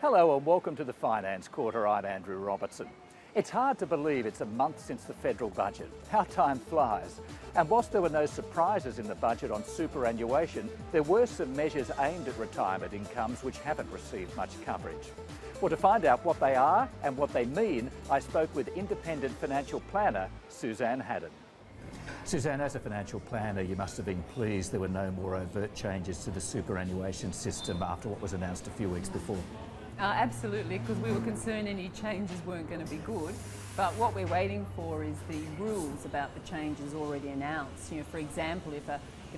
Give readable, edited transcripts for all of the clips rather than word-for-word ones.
Hello and welcome to the Finance Quarter. I'm Andrew Robertson. It's hard to believe it's a month since the federal budget. How time flies. And whilst there were no surprises in the budget on superannuation, there were some measures aimed at retirement incomes which haven't received much coverage. Well, to find out what they are and what they mean, I spoke with independent financial planner Suzanne Haddan. Suzanne, as a financial planner, you must have been pleased there were no more overt changes to the superannuation system after what was announced a few weeks before. Absolutely, because we were concerned any changes weren't going to be good. But what we're waiting for is the rules about the changes already announced. You know, for example, if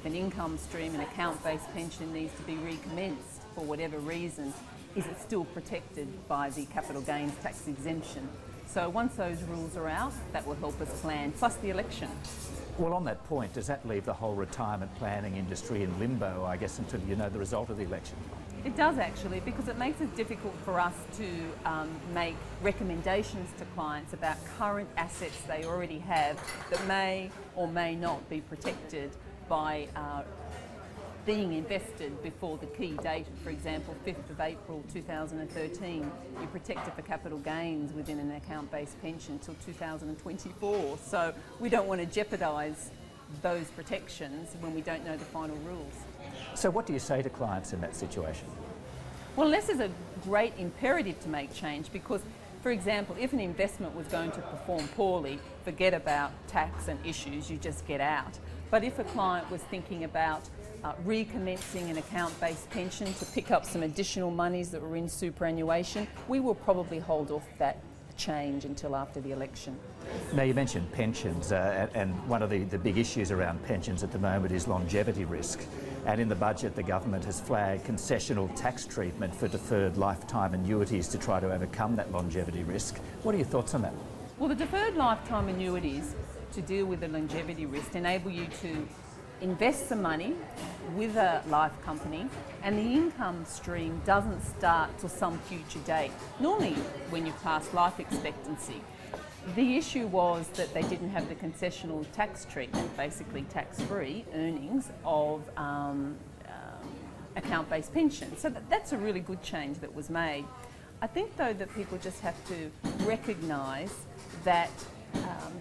an income stream, an account-based pension needs to be recommenced for whatever reason, is it still protected by the capital gains tax exemption? So once those rules are out, that will help us plan, plus the election. Well, on that point, does that leave the whole retirement planning industry in limbo, I guess, until you know the result of the election? It does actually, because it makes it difficult for us to make recommendations to clients about current assets they already have that may or may not be protected by being invested before the key date. For example, 5th of April 2013, you're protected for capital gains within an account-based pension until 2024. So we don't want to jeopardise those protections when we don't know the final rules. So what do you say to clients in that situation? Well, this is a great imperative to make change because, for example, if an investment was going to perform poorly, forget about tax and issues, you just get out. But if a client was thinking about recommencing an account-based pension to pick up some additional monies that were in superannuation, we will probably hold off that change until after the election. Now, you mentioned pensions, and one of the big issues around pensions at the moment is longevity risk. And in the budget, the government has flagged concessional tax treatment for deferred lifetime annuities to try to overcome that longevity risk. What are your thoughts on that? Well, the deferred lifetime annuities, to deal with the longevity risk, enable you to invest the money with a life company and the income stream doesn't start till some future date, normally when you've passed life expectancy. The issue was that they didn't have the concessional tax treatment, basically tax-free earnings of account-based pensions. So that's a really good change that was made. I think though that people just have to recognise that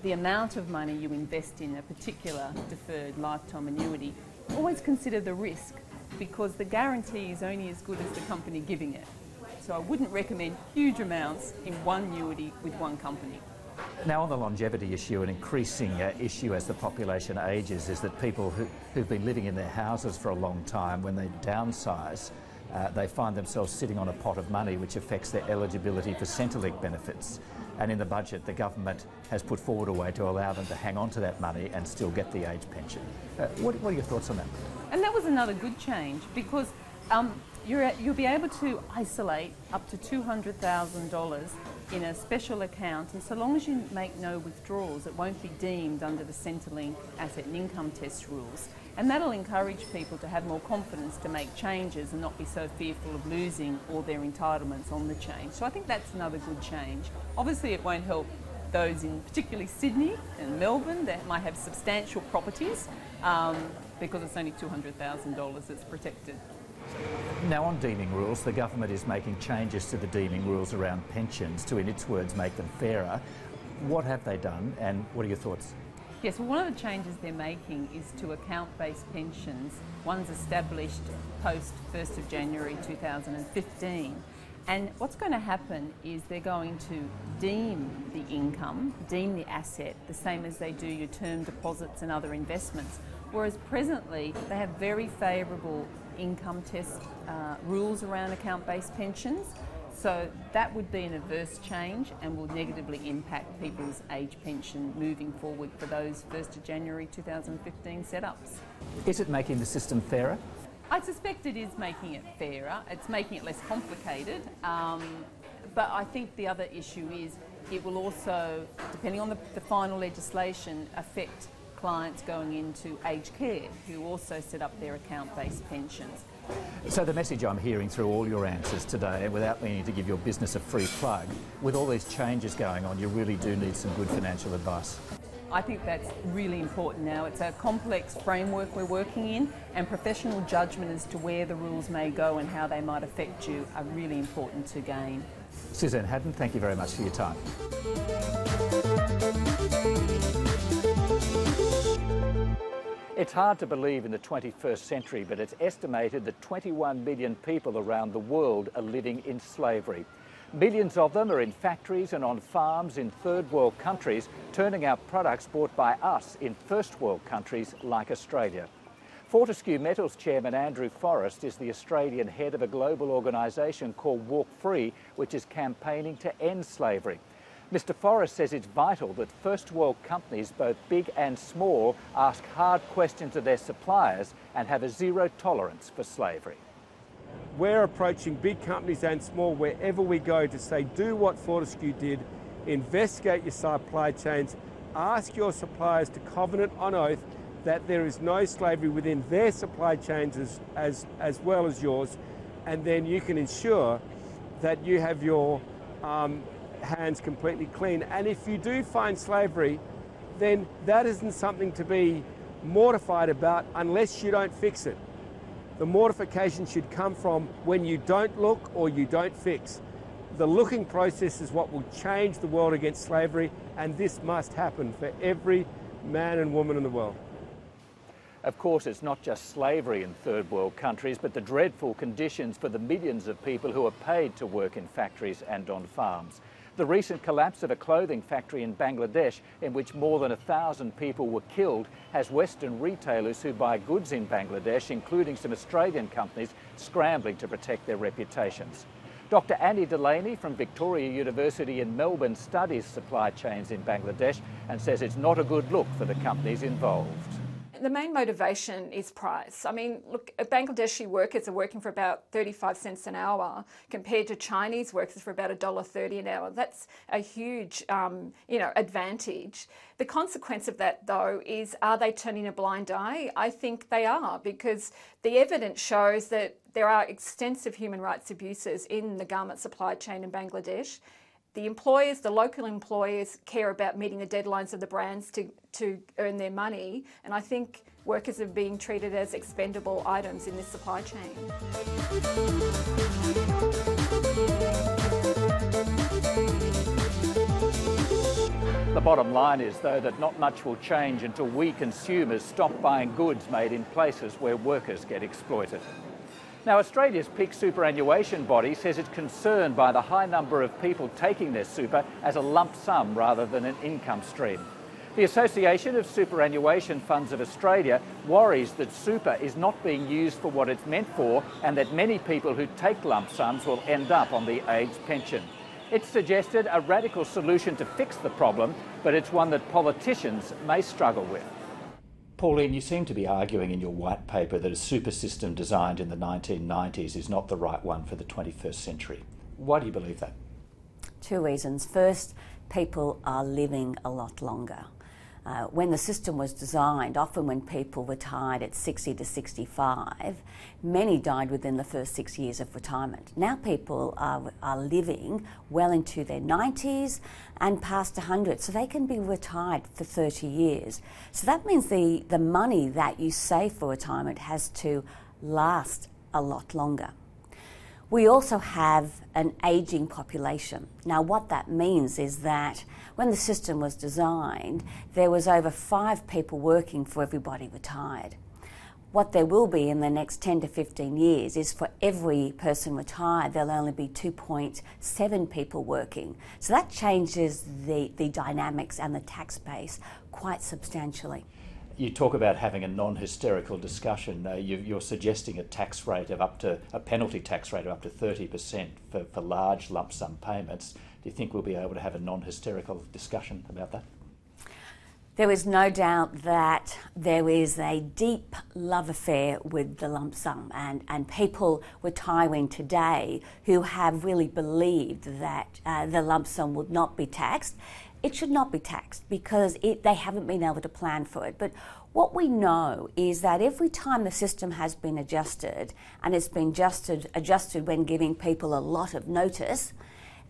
the amount of money you invest in a particular deferred lifetime annuity, always consider the risk because the guarantee is only as good as the company giving it. So I wouldn't recommend huge amounts in one annuity with one company. Now, on the longevity issue, an increasing issue as the population ages is that people who've been living in their houses for a long time, when they downsize, they find themselves sitting on a pot of money which affects their eligibility for Centrelink benefits. And in the budget, the government has put forward a way to allow them to hang on to that money and still get the age pension. What are your thoughts on that? And that was another good change because you'll be able to isolate up to $200,000 in a special account, and so long as you make no withdrawals, it won't be deemed under the Centrelink asset and income test rules. And that'll encourage people to have more confidence to make changes and not be so fearful of losing all their entitlements on the change. So I think that's another good change. Obviously it won't help those in particularly Sydney and Melbourne that might have substantial properties because it's only $200,000 that's protected. Now, on deeming rules, the government is making changes to the deeming rules around pensions to, in its words, make them fairer. What have they done and what are your thoughts? Yes, well, one of the changes they're making is to account-based pensions. One's established post 1st of January 2015. And what's going to happen is they're going to deem the income, deem the asset, the same as they do your term deposits and other investments. Whereas presently, they have very favourable income test rules around account-based pensions. So that would be an adverse change and will negatively impact people's age pension moving forward for those 1st of January 2015 setups. Is it making the system fairer? I suspect it is making it fairer. It's making it less complicated. But I think the other issue is it will also, depending on the final legislation, affect clients going into aged care who also set up their account-based pensions. So the message I'm hearing through all your answers today, and without meaning to give your business a free plug, with all these changes going on, you really do need some good financial advice. I think that's really important now. It's a complex framework we're working in, and professional judgment as to where the rules may go and how they might affect you are really important to gain. Suzanne Haddan, thank you very much for your time. It's hard to believe in the 21st century, but it's estimated that 21 million people around the world are living in slavery. Millions of them are in factories and on farms in third world countries, turning out products bought by us in first world countries like Australia. Fortescue Metals Chairman Andrew Forrest is the Australian head of a global organisation called Walk Free, which is campaigning to end slavery. Mr Forrest says it's vital that first world companies, both big and small, ask hard questions of their suppliers and have a zero tolerance for slavery. We're approaching big companies and small wherever we go to say, do what Fortescue did, investigate your supply chains, ask your suppliers to covenant on oath that there is no slavery within their supply chains as well as yours, and then you can ensure that you have your hands completely clean. And if you do find slavery, then that isn't something to be mortified about unless you don't fix it. The mortification should come from when you don't look or you don't fix. The looking process is what will change the world against slavery, and this must happen for every man and woman in the world. Of course, it's not just slavery in third world countries, but the dreadful conditions for the millions of people who are paid to work in factories and on farms. The recent collapse of a clothing factory in Bangladesh, in which more than 1,000 people were killed, has Western retailers who buy goods in Bangladesh, including some Australian companies, scrambling to protect their reputations. Dr Annie Delaney from Victoria University in Melbourne studies supply chains in Bangladesh and says it's not a good look for the companies involved. The main motivation is price. I mean, look, Bangladeshi workers are working for about 35 cents an hour compared to Chinese workers for about $1.30 an hour. That's a huge, advantage. The consequence of that, though, is are they turning a blind eye? I think they are, because the evidence shows that there are extensive human rights abuses in the garment supply chain in Bangladesh. The employers, the local employers, care about meeting the deadlines of the brands to earn their money, and I think workers are being treated as expendable items in this supply chain. The bottom line is, though, that not much will change until we consumers stop buying goods made in places where workers get exploited. Now, Australia's peak superannuation body says it's concerned by the high number of people taking their super as a lump sum rather than an income stream. The Association of Superannuation Funds of Australia worries that super is not being used for what it's meant for, and that many people who take lump sums will end up on the age pension. It's suggested a radical solution to fix the problem, but it's one that politicians may struggle with. Pauline, you seem to be arguing in your white paper that a super system designed in the 1990s is not the right one for the 21st century. Why do you believe that? Two reasons. First, people are living a lot longer. When the system was designed, often when people retired at 60 to 65, many died within the first 6 years of retirement. Now people are living well into their 90s and past 100, so they can be retired for 30 years. So that means the money that you save for retirement has to last a lot longer. We also have an ageing population. Now what that means is that when the system was designed, there was over 5 people working for everybody retired. What there will be in the next 10 to 15 years is for every person retired, there'll only be 2.7 people working. So that changes the dynamics and the tax base quite substantially. You talk about having a non-hysterical discussion. You're suggesting a penalty tax rate of up to 30% for large lump sum payments. Do you think we'll be able to have a non-hysterical discussion about that? There is no doubt that there is a deep love affair with the lump sum, and people retiring today who have really believed that the lump sum would not be taxed. It should not be taxed because they haven't been able to plan for it. But what we know is that every time the system has been adjusted, and it's been adjusted when giving people a lot of notice,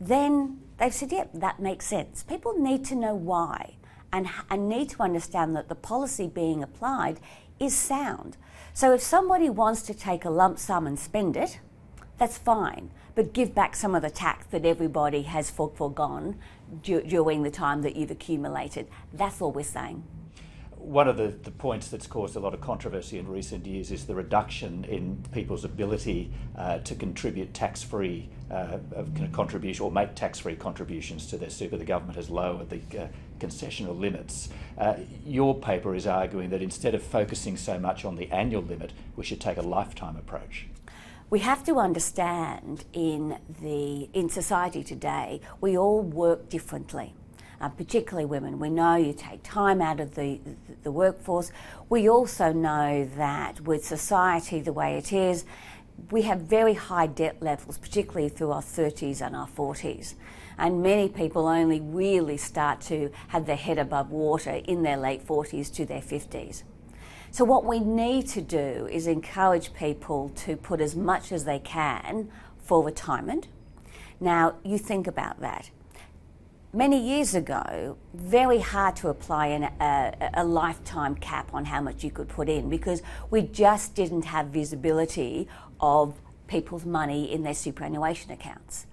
then they've said, yep, that makes sense. People need to know why. and need to understand that the policy being applied is sound. So if somebody wants to take a lump sum and spend it, that's fine, but give back some of the tax that everybody has foregone during the time that you've accumulated. That's all we're saying. One of the points that's caused a lot of controversy in recent years is the reduction in people's ability to contribute tax-free contribution or make tax-free contributions to their super. The government has lowered the concessional limits. Your paper is arguing that instead of focusing so much on the annual limit, we should take a lifetime approach. We have to understand in society today, we all work differently. Particularly women. We know you take time out of the workforce. We also know that with society the way it is, we have very high debt levels, particularly through our 30s and our 40s. And many people only really start to have their head above water in their late 40s to their 50s. So what we need to do is encourage people to put as much as they can for retirement. Now, you think about that. Many years ago, very hard to apply a lifetime cap on how much you could put in because we just didn't have visibility of people's money in their superannuation accounts.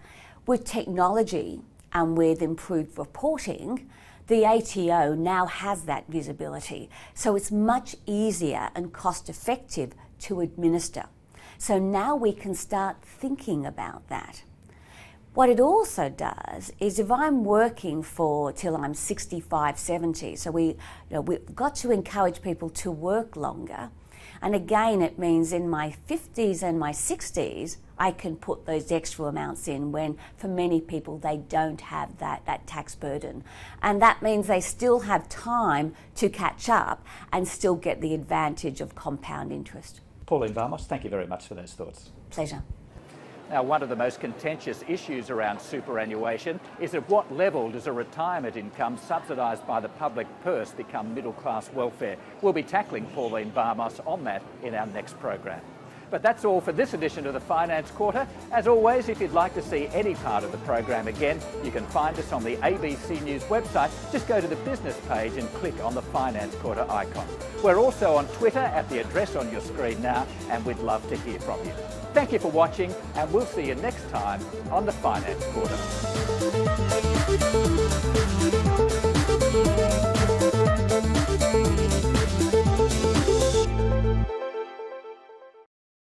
With technology and with improved reporting, the ATO now has that visibility. So it's much easier and cost effective to administer. So now we can start thinking about that. What it also does is if I'm working till I'm 65, 70, so we've got to encourage people to work longer. And again, it means in my 50s and my 60s, I can put those extra amounts in when for many people they don't have that tax burden. And that means they still have time to catch up and still get the advantage of compound interest. Pauline Vamos, thank you very much for those thoughts. Pleasure. Now, one of the most contentious issues around superannuation is at what level does a retirement income subsidised by the public purse become middle-class welfare? We'll be tackling Pauline Vamos on that in our next program. But that's all for this edition of the Finance Quarter. As always, if you'd like to see any part of the program again, you can find us on the ABC News website. Just go to the business page and click on the Finance Quarter icon. We're also on Twitter at the address on your screen now, and we'd love to hear from you. Thank you for watching, and we'll see you next time on the Finance Quarter.